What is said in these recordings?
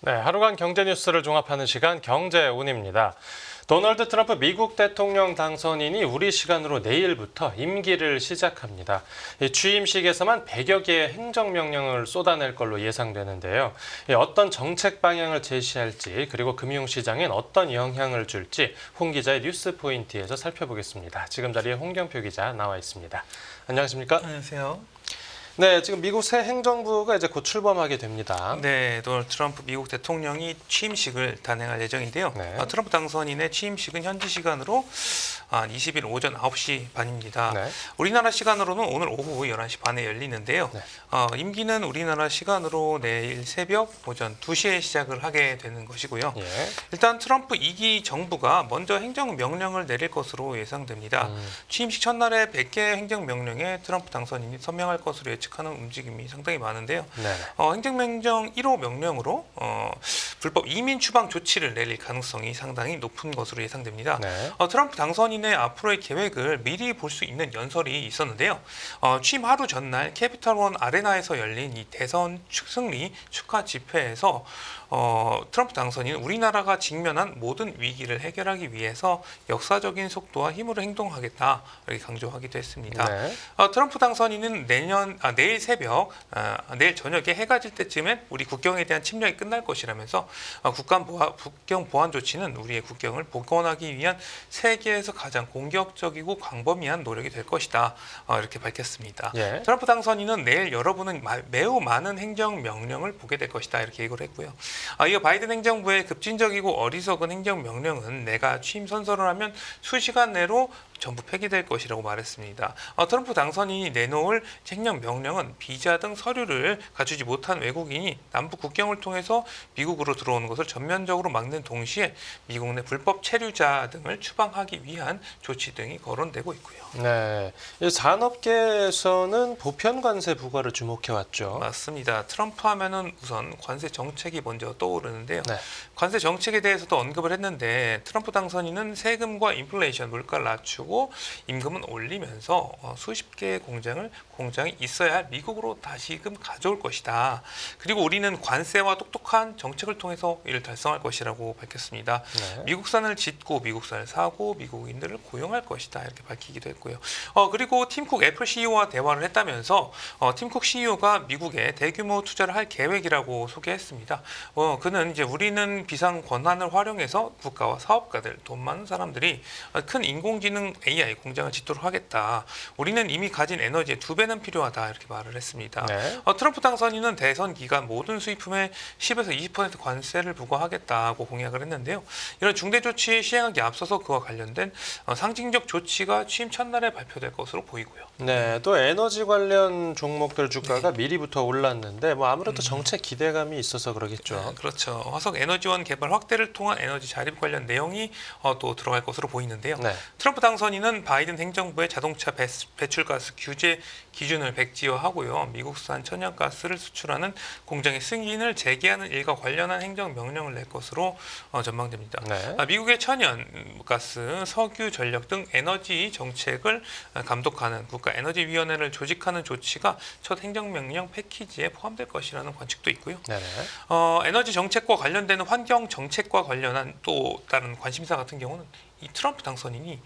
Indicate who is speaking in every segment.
Speaker 1: 네, 하루간 경제 뉴스를 종합하는 시간 경제운입니다. 도널드 트럼프 미국 대통령 당선인이 우리 시간으로 내일부터 임기를 시작합니다. 취임식에서만 100여 개의 행정명령을 쏟아낼 걸로 예상되는데요. 어떤 정책 방향을 제시할지 그리고 금융시장엔 어떤 영향을 줄지 홍 기자의 뉴스 포인트에서 살펴보겠습니다. 지금 자리에 홍경표 기자 나와 있습니다. 안녕하십니까?
Speaker 2: 안녕하세요.
Speaker 1: 네, 지금 미국 새 행정부가 이제 곧 출범하게 됩니다.
Speaker 2: 네, 도널드 트럼프 미국 대통령이 취임식을 단행할 예정인데요.
Speaker 1: 네.
Speaker 2: 트럼프 당선인의 취임식은 현지 시간으로 20일 오전 9시 반입니다.
Speaker 1: 네.
Speaker 2: 우리나라 시간으로는 오늘 오후 11시 반에 열리는데요.
Speaker 1: 네.
Speaker 2: 임기는 우리나라 시간으로 내일 새벽 오전 2시에 시작을 하게 되는 것이고요.
Speaker 1: 예.
Speaker 2: 일단 트럼프 2기 정부가 먼저 행정명령을 내릴 것으로 예상됩니다. 취임식 첫날에 100개의 행정명령에 트럼프 당선인이 서명할 것으로 예측하는 움직임이 상당히 많은데요.
Speaker 1: 네.
Speaker 2: 행정명령 1호 명령으로 불법 이민 추방 조치를 내릴 가능성이 상당히 높은 것으로 예상됩니다.
Speaker 1: 네.
Speaker 2: 트럼프 당선인의 앞으로의 계획을 미리 볼 수 있는 연설이 있었는데요. 취임 하루 전날 캐피털원 아레나에서 열린 이 대선 승리 축하 집회에서 트럼프 당선인은 우리나라가 직면한 모든 위기를 해결하기 위해서 역사적인 속도와 힘으로 행동하겠다 이렇게 강조하기도 했습니다.
Speaker 1: 네.
Speaker 2: 트럼프 당선인은 내일 새벽, 내일 저녁에 해가 질 때쯤엔 우리 국경에 대한 침략이 끝날 것이라면서 국경 보안 조치는 우리의 국경을 복원하기 위한 세계에서 가장 공격적이고 광범위한 노력이 될 것이다 이렇게 밝혔습니다.
Speaker 1: 예.
Speaker 2: 트럼프 당선인은 내일 여러분은 매우 많은 행정명령을 보게 될 것이다 이렇게 예고를 했고요. 이어 바이든 행정부의 급진적이고 어리석은 행정명령은 내가 취임 선서를 하면 수시간 내로 전부 폐기될 것이라고 말했습니다. 트럼프 당선인이 내놓을 행정명령은 비자 등 서류를 갖추지 못한 외국인이 남북 국경을 통해서 미국으로 들어오는 것을 전면적으로 막는 동시에 미국 내 불법 체류자 등을 추방하기 위한 조치 등이 거론되고 있고요.
Speaker 1: 네, 이 산업계에서는 보편 관세 부과를 주목해 왔죠.
Speaker 2: 맞습니다. 트럼프 하면은 우선 관세 정책이 먼저 떠오르는데요.
Speaker 1: 네.
Speaker 2: 관세 정책에 대해서도 언급을 했는데 트럼프 당선인은 세금과 인플레이션 물가를 낮추고 임금은 올리면서 수십 개의 공장이 있어야 할 미국으로 다시금 가져올 것이다. 그리고 우리는 관세와 똑똑한 정책을 통해서 이를 달성할 것이라고 밝혔습니다.
Speaker 1: 네.
Speaker 2: 미국산을 짓고 미국산을 사고 미국인들을 고용할 것이다 이렇게 밝히기도 했고요. 그리고 팀쿡 애플 CEO와 대화를 했다면서 팀쿡 CEO가 미국에 대규모 투자를 할 계획이라고 소개했습니다. 그는 이제 우리는 비상 권한을 활용해서 국가와 사업가들, 돈 많은 사람들이 큰 인공지능 AI 공장을 짓도록 하겠다. 우리는 이미 가진 에너지의 2배는 필요하다 이렇게 말을 했습니다.
Speaker 1: 네.
Speaker 2: 트럼프 당선인은 대선 기간 모든 수입품에 10에서 20% 관세를 부과하겠다고 공약을 했는데요. 이런 중대 조치 시행하기 앞서서 그와 관련된 상징적 조치가 취임 첫날에 발표될 것으로 보이고요.
Speaker 1: 네, 또 에너지 관련 종목들 주가가 미리부터 올랐는데 뭐 아무래도 정책 기대감이 있어서 그러겠죠.
Speaker 2: 그렇죠. 화석 에너지원 개발 확대를 통한 에너지 자립 관련 내용이 또 들어갈 것으로 보이는데요.
Speaker 1: 네.
Speaker 2: 트럼프 당선인은 바이든 행정부의 자동차 배출가스 규제 기준을 백지화하고요. 미국산 천연가스를 수출하는 공장의 승인을 재개하는 일과 관련한 행정명령을 낼 것으로 전망됩니다.
Speaker 1: 네.
Speaker 2: 미국의 천연가스, 석유, 전력 등 에너지 정책을 감독하는 국가에너지위원회를 조직하는 조치가 첫 행정명령 패키지에 포함될 것이라는 관측도 있고요.
Speaker 1: 네.
Speaker 2: 에너지 정책과 관련되는 환경 정책과 관련한 또 다른 관심사 같은 경우는 이 트럼프 당선인이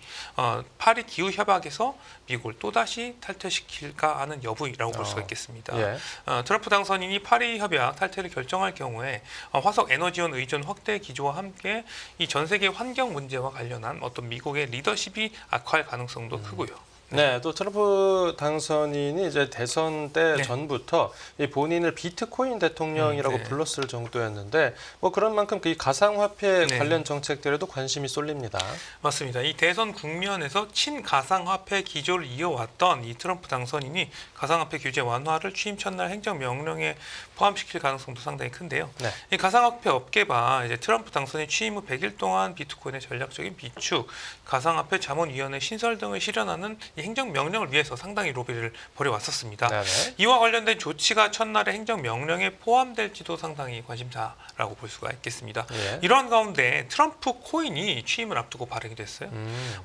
Speaker 2: 파리 기후 협약에서 미국을 또다시 탈퇴시킬까 하는 여부라고 볼 수가 있겠습니다.
Speaker 1: 예.
Speaker 2: 트럼프 당선인이 파리 협약 탈퇴를 결정할 경우에 화석 에너지원 의존 확대 기조와 함께 이 전 세계 환경 문제와 관련한 어떤 미국의 리더십이 악화할 가능성도 크고요.
Speaker 1: 네, 또 트럼프 당선인이 이제 대선 때
Speaker 2: 네.
Speaker 1: 전부터 이 본인을 비트코인 대통령이라고
Speaker 2: 네.
Speaker 1: 불렀을 정도였는데 뭐 그런 만큼 그 가상화폐
Speaker 2: 네.
Speaker 1: 관련 정책들에도 관심이 쏠립니다.
Speaker 2: 맞습니다. 이 대선 국면에서 친가상화폐 기조를 이어왔던 이 트럼프 당선인이 가상화폐 규제 완화를 취임 첫날 행정명령에 포함시킬 가능성도 상당히 큰데요.
Speaker 1: 네.
Speaker 2: 이 가상화폐 업계가 이제 트럼프 당선인 취임 후 100일 동안 비트코인의 전략적인 비축, 가상화폐 자문위원회 신설 등을 실현하는 이 행정명령을 위해서 상당히 로비를 벌여왔었습니다.
Speaker 1: 네네.
Speaker 2: 이와 관련된 조치가 첫날의 행정명령에 포함될지도 상당히 관심사라고 볼 수가 있겠습니다.
Speaker 1: 예.
Speaker 2: 이러한 가운데 트럼프 코인이 취임을 앞두고 발행이 됐어요.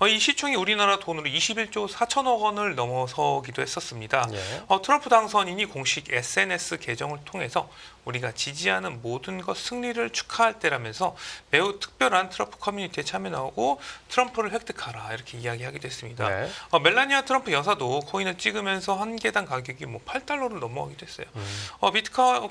Speaker 2: 이 시총이 우리나라 돈으로 21조 4천억 원을 넘어서기도 했었습니다.
Speaker 1: 예.
Speaker 2: 트럼프 당선인이 공식 SNS 계정을 통해서 우리가 지지하는 모든 것 승리를 축하할 때라면서 매우 특별한 트럼프 커뮤니티에 참여하고 트럼프를 획득하라 이렇게 이야기하기도 했습니다.
Speaker 1: 네.
Speaker 2: 멜라니아 트럼프 여사도 코인을 찍으면서 한 개당 가격이 뭐 8달러를 넘어가기도 했어요.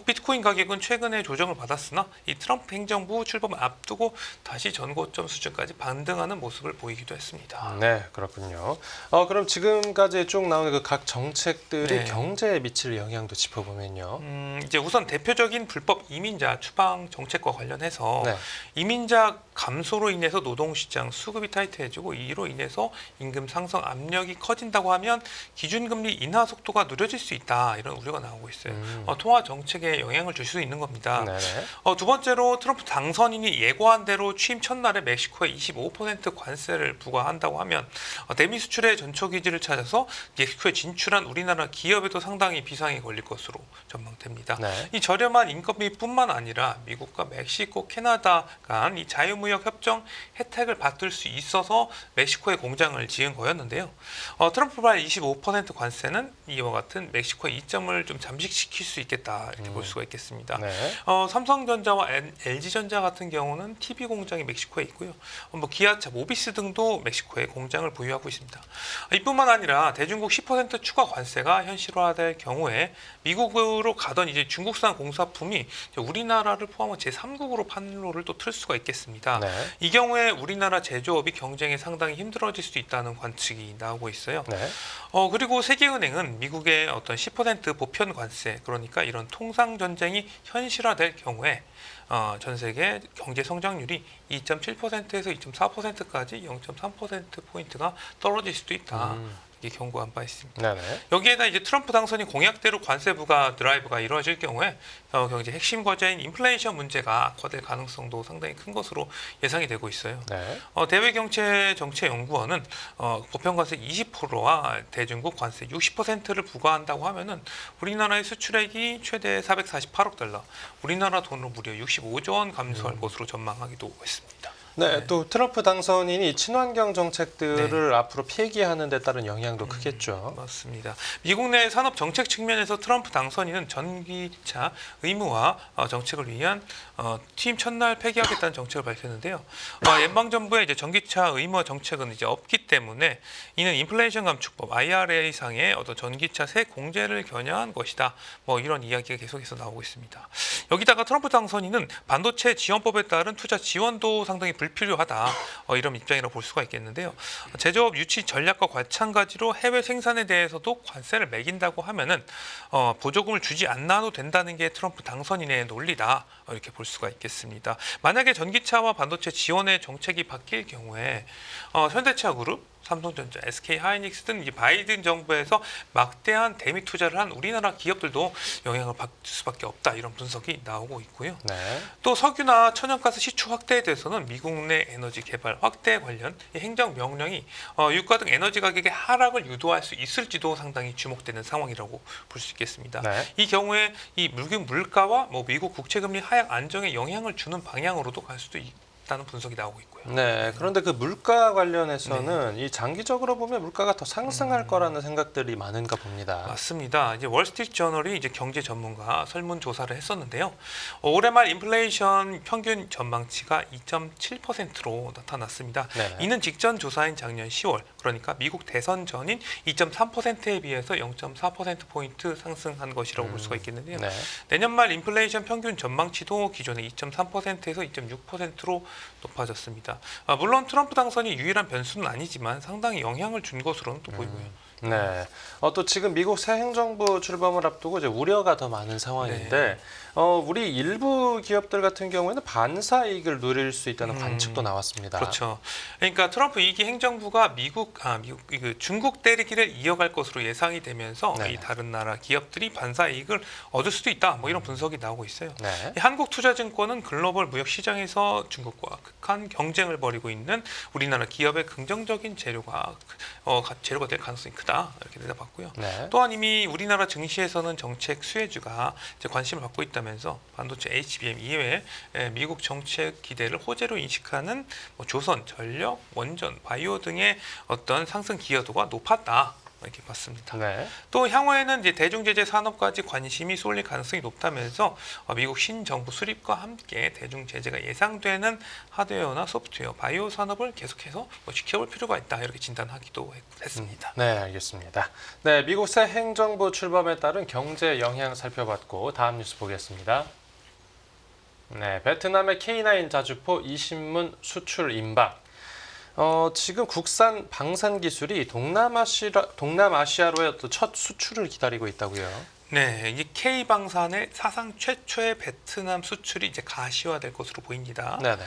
Speaker 2: 비트코인 가격은 최근에 조정을 받았으나 이 트럼프 행정부 출범을 앞두고 다시 전고점 수준까지 반등하는 모습을 보이기도 했습니다.
Speaker 1: 네, 그렇군요. 그럼 지금까지 쭉 나오는 그 각 정책들이
Speaker 2: 네.
Speaker 1: 경제에 미칠 영향도 짚어보면요.
Speaker 2: 이제 우선 대표적인 불법 이민자 추방 정책과 관련해서
Speaker 1: 네.
Speaker 2: 이민자 감소로 인해서 노동시장 수급이 타이트해지고 이로 인해서 임금 상승 압력이 커진다고 하면 기준금리 인하 속도가 느려질 수 있다 이런 우려가 나오고 있어요. 통화 정책에 영향을 줄 수 있는 겁니다.
Speaker 1: 네네.
Speaker 2: 두 번째로 트럼프 당선인이 예고한 대로 취임 첫날에 멕시코에 25% 관세를 부과한다고 하면 대미 수출의 전초기지를 찾아서 멕시코에 진출한 우리나라 기업에도 상당히 비상이 걸릴 것으로 전망됩니다.
Speaker 1: 네.
Speaker 2: 이 저렴한 인건비뿐만 아니라 미국과 멕시코, 캐나다 간 이 자유무역 협정 혜택을 받을 수 있어서 멕시코에 공장을 지은 거였는데요. 트럼프발 25% 관세는 이와 같은 멕시코의 이점을 좀 잠식시킬 수 있겠다 이렇게 볼 수가 있겠습니다.
Speaker 1: 네.
Speaker 2: 삼성전자와 LG전자 같은 경우는 TV 공장이 멕시코에 있고요. 기아차, 모비스 등도 멕시코에 공장을 보유하고 있습니다. 이뿐만 아니라 대중국 10% 추가 관세가 현실화될 경우에 미국으로 가던 이제 중국산 공사품이 우리나라를 포함한 제3국으로 판로를 또 틀 수가 있겠습니다.
Speaker 1: 네.
Speaker 2: 이 경우에 우리나라 제조업이 경쟁에 상당히 힘들어질 수 있다는 관측이 나오고 있어요.
Speaker 1: 네.
Speaker 2: 그리고 세계은행은 미국의 어떤 10% 보편 관세, 그러니까 이런 통상 전쟁이 현실화될 경우에 전 세계 경제 성장률이 2.7%에서 2.4%까지 0.3%포인트가 떨어질 수도 있다. 이게 경고한 바 있습니다.
Speaker 1: 네네.
Speaker 2: 여기에다 이제 트럼프 당선인 공약대로 관세 부과 드라이브가 이루어질 경우에 경제 핵심 과제인 인플레이션 문제가 악화될 가능성도 상당히 큰 것으로 예상이 되고 있어요.
Speaker 1: 네.
Speaker 2: 대외경제정책연구원은 보편관세 20%와 대중국 관세 60%를 부과한다고 하면은 우리나라의 수출액이 최대 448억 달러, 우리나라 돈으로 무려 65조 원 감소할 것으로 전망하기도 했습니다.
Speaker 1: 네, 또 트럼프 당선인이 친환경 정책들을 앞으로 폐기하는 데 따른 영향도 크겠죠.
Speaker 2: 맞습니다. 미국 내 산업 정책 측면에서 트럼프 당선인은 전기차 의무화 정책을 위한 취임 첫날 폐기하겠다는 정책을 밝혔는데요. 연방정부의 이제 전기차 의무화 정책은 이제 없기 때문에 이는 인플레이션 감축법 IRA상의 어떤 전기차 세 공제를 겨냥한 것이다. 이런 이야기가 계속해서 나오고 있습니다. 여기다가 트럼프 당선인은 반도체 지원법에 따른 투자 지원도 상당히 불필요하다 이런 입장이라고 볼 수가 있겠는데요. 제조업 유치 전략과 마찬가지로 해외 생산에 대해서도 관세를 매긴다고 하면은 보조금을 주지 않아도 된다는 게 트럼프 당선인의 논리다 이렇게 볼 수가 있겠습니다. 만약에 전기차와 반도체 지원의 정책이 바뀔 경우에 현대차그룹, 삼성전자, SK하이닉스 등 이제 바이든 정부에서 막대한 대미 투자를 한 우리나라 기업들도 영향을 받을 수밖에 없다 이런 분석이 나오고 있고요.
Speaker 1: 네.
Speaker 2: 또 석유나 천연가스 시추 확대에 대해서는 미국 내 에너지 개발 확대 관련 행정 명령이 유가 등 에너지 가격의 하락을 유도할 수 있을지도 상당히 주목되는 상황이라고 볼 수 있겠습니다.
Speaker 1: 네.
Speaker 2: 이 경우에 이 물가와 미국 국채금리 하락 안정에 영향을 주는 방향으로도 갈 수도 있다는 분석이 나오고 있고요.
Speaker 1: 네, 그런데 그 물가 관련해서는 이 장기적으로 보면 물가가 더 상승할 거라는 생각들이 많은가 봅니다.
Speaker 2: 맞습니다. 이제 월스트리트 저널이 이제 경제 전문가 설문 조사를 했었는데요. 올해 말 인플레이션 평균 전망치가 2.7%로 나타났습니다.
Speaker 1: 네.
Speaker 2: 이는 직전 조사인 작년 10월, 그러니까 미국 대선 전인 2.3%에 비해서 0.4%포인트 상승한 것이라고 볼 수가 있겠는데요.
Speaker 1: 네.
Speaker 2: 내년 말 인플레이션 평균 전망치도 기존의 2.3%에서 2.6%로 높아졌습니다. 물론 트럼프 당선이 유일한 변수는 아니지만 상당히 영향을 준 것으로는 또 보이고요.
Speaker 1: 네. 또 지금 미국 새 행정부 출범을 앞두고 이제 우려가 더 많은 상황인데 우리 일부 기업들 같은 경우에는 반사 이익을 누릴 수 있다는 관측도 나왔습니다.
Speaker 2: 그렇죠. 그러니까 트럼프 2기 행정부가 중국 때리기를 이어갈 것으로 예상이 되면서
Speaker 1: 네네.
Speaker 2: 이 다른 나라 기업들이 반사 이익을 얻을 수도 있다. 뭐 이런 분석이 나오고 있어요.
Speaker 1: 네.
Speaker 2: 이 한국투자증권은 글로벌 무역 시장에서 중국과 극한 경쟁을 벌이고 있는 우리나라 기업의 긍정적인 재료가 될 가능성이 크다 이렇게 내다봤고요.
Speaker 1: 네.
Speaker 2: 또한 이미 우리나라 증시에서는 정책 수혜주가 이제 관심을 받고 있다면서 반도체 HBM 이외에 미국 정책 기대를 호재로 인식하는 뭐 조선, 전력, 원전, 바이오 등의 어떤 상승 기여도가 높았다. 이렇게 봤습니다.
Speaker 1: 네.
Speaker 2: 또 향후에는 이제 대중제재 산업까지 관심이 쏠릴 가능성이 높다면서 미국 신정부 수립과 함께 대중제재가 예상되는 하드웨어나 소프트웨어, 바이오 산업을 계속해서 지켜볼 필요가 있다 이렇게 진단하기도 했습니다.
Speaker 1: 네, 알겠습니다. 네, 미국 새 행정부 출범에 따른 경제 영향 살펴봤고 다음 뉴스 보겠습니다. 네, 베트남의 K9 자주포 이신문 수출 임박. 지금 국산 방산 기술이 동남아시아로의 어떤 첫 수출을 기다리고 있다고요.
Speaker 2: 네, 이 K 방산의 사상 최초의 베트남 수출이 이제 가시화될 것으로 보입니다.
Speaker 1: 네네.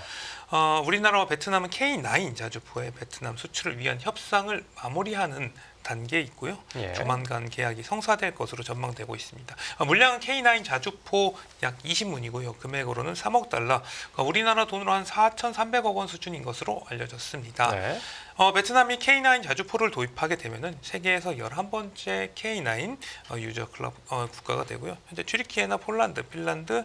Speaker 2: 우리나라와 베트남은 K9 자주포의 베트남 수출을 위한 협상을 마무리하는 단계에 있고요.
Speaker 1: 예.
Speaker 2: 조만간 계약이 성사될 것으로 전망되고 있습니다. 물량은 K9 자주포 약 20문이고요. 금액으로는 3억 달러, 그러니까 우리나라 돈으로 한 4,300억 원 수준인 것으로 알려졌습니다.
Speaker 1: 네.
Speaker 2: 베트남이 K9 자주포를 도입하게 되면은 세계에서 11번째 K9 유저 클럽 국가가 되고요. 현재 튀르키예나 폴란드, 핀란드,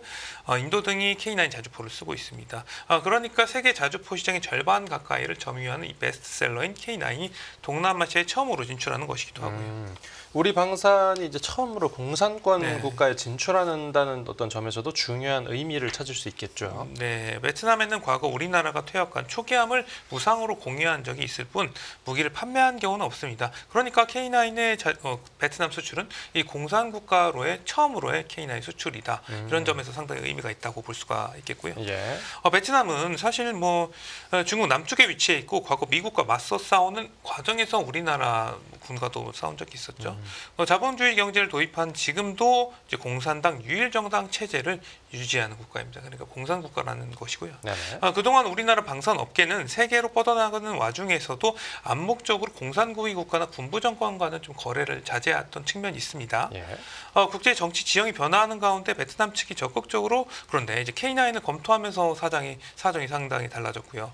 Speaker 2: 인도 등이 K9 자주포를 쓰고 있습니다. 그러니까 세계 자주포 시장의 절반 가까이를 점유하는 이 베스트셀러인 K9이 동남아시아에 처음으로 진출하는 것이기도 하고요.
Speaker 1: 우리 방산이 이제 처음으로 공산권
Speaker 2: 네.
Speaker 1: 국가에 진출한다는 어떤 점에서도 중요한 의미를 찾을 수 있겠죠.
Speaker 2: 네, 베트남에는 과거 우리나라가 퇴역한 초기함을 무상으로 공유한 적이 있을 뿐 무기를 판매한 경우는 없습니다. 그러니까 K9의 베트남 수출은 이 공산국가로의 처음으로의 K9 수출이다. 이런 점에서 상당히 의미가 있다고 볼 수가 있겠고요.
Speaker 1: 예.
Speaker 2: 베트남은 사실 중국 남쪽에 위치해 있고 과거 미국과 맞서 싸우는 과정에서 우리나라 군과도 싸운 적이 있었죠. 자본주의 경제를 도입한 지금도 이제 공산당 유일정당 체제를 유지하는 국가입니다. 그러니까 공산국가라는 것이고요.
Speaker 1: 네네.
Speaker 2: 그동안 우리나라 방산 업계는 세계로 뻗어나가는 와중에서도 암묵적으로 공산주의 국가나 군부 정권과는 좀 거래를 자제했던 측면이 있습니다.
Speaker 1: 예.
Speaker 2: 국제 정치 지형이 변화하는 가운데 베트남 측이 적극적으로 그런데 이제 K9을 검토하면서 사정이 상당히 달라졌고요.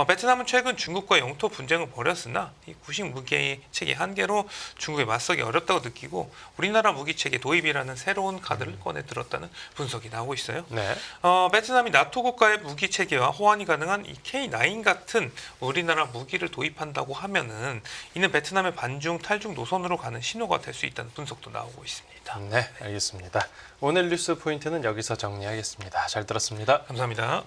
Speaker 2: 베트남은 최근 중국과 영토 분쟁을 벌였으나 이 구식 무기 체계 한계로 중국에 맞서기 어렵다고 느끼고 우리나라 무기 체계 도입이라는 새로운 카드를 꺼내 들었다는 분석이 나오고 있어요.
Speaker 1: 네.
Speaker 2: 베트남이 나토 국가의 무기 체계와 호환이 가능한 이 K9 같은 우리나라 무기를 도입한다고 하면은 이는 베트남의 반중 탈중 노선으로 가는 신호가 될 수 있다는 분석도 나오고 있습니다.
Speaker 1: 네, 알겠습니다. 오늘 뉴스 포인트는 여기서 정리하겠습니다. 잘 들었습니다.
Speaker 2: 감사합니다.